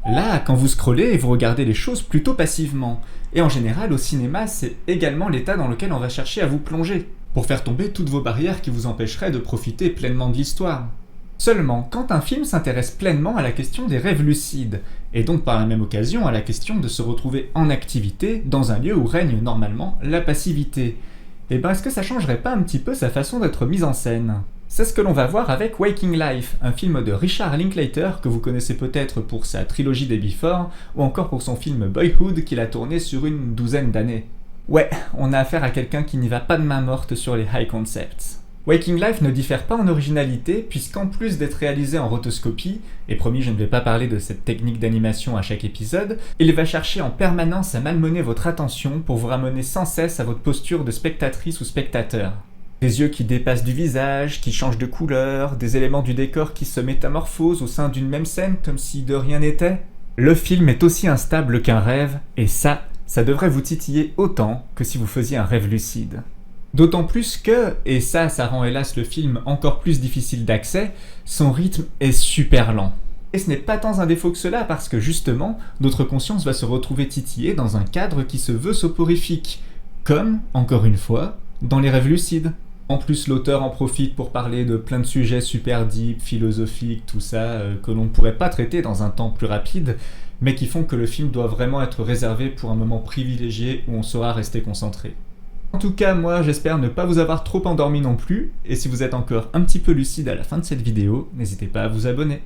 Là, quand vous scrollez, vous regardez les choses plutôt passivement. Et en général, au cinéma, c'est également l'état dans lequel on va chercher à vous plonger, pour faire tomber toutes vos barrières qui vous empêcheraient de profiter pleinement de l'histoire. Seulement, quand un film s'intéresse pleinement à la question des rêves lucides, et donc par la même occasion à la question de se retrouver en activité dans un lieu où règne normalement la passivité, et ben est-ce que ça changerait pas un petit peu sa façon d'être mise en scène? C'est ce que l'on va voir avec Waking Life, un film de Richard Linklater que vous connaissez peut-être pour sa trilogie des Before, ou encore pour son film Boyhood qu'il a tourné sur une douzaine d'années. Ouais, on a affaire à quelqu'un qui n'y va pas de main morte sur les high concepts. Waking Life ne diffère pas en originalité, puisqu'en plus d'être réalisé en rotoscopie, et promis je ne vais pas parler de cette technique d'animation à chaque épisode, il va chercher en permanence à malmener votre attention pour vous ramener sans cesse à votre posture de spectatrice ou spectateur. Des yeux qui dépassent du visage, qui changent de couleur, des éléments du décor qui se métamorphosent au sein d'une même scène comme si de rien n'était. Le film est aussi instable qu'un rêve, et ça devrait vous titiller autant que si vous faisiez un rêve lucide. D'autant plus que, et ça rend hélas le film encore plus difficile d'accès, son rythme est super lent. Et ce n'est pas tant un défaut que cela parce que justement, notre conscience va se retrouver titillée dans un cadre qui se veut soporifique, comme, encore une fois, dans les rêves lucides. En plus, l'auteur en profite pour parler de plein de sujets super deep, philosophiques, tout ça, que l'on ne pourrait pas traiter dans un temps plus rapide, mais qui font que le film doit vraiment être réservé pour un moment privilégié où on saura rester concentré. En tout cas, moi j'espère ne pas vous avoir trop endormi non plus, et si vous êtes encore un petit peu lucide à la fin de cette vidéo, n'hésitez pas à vous abonner.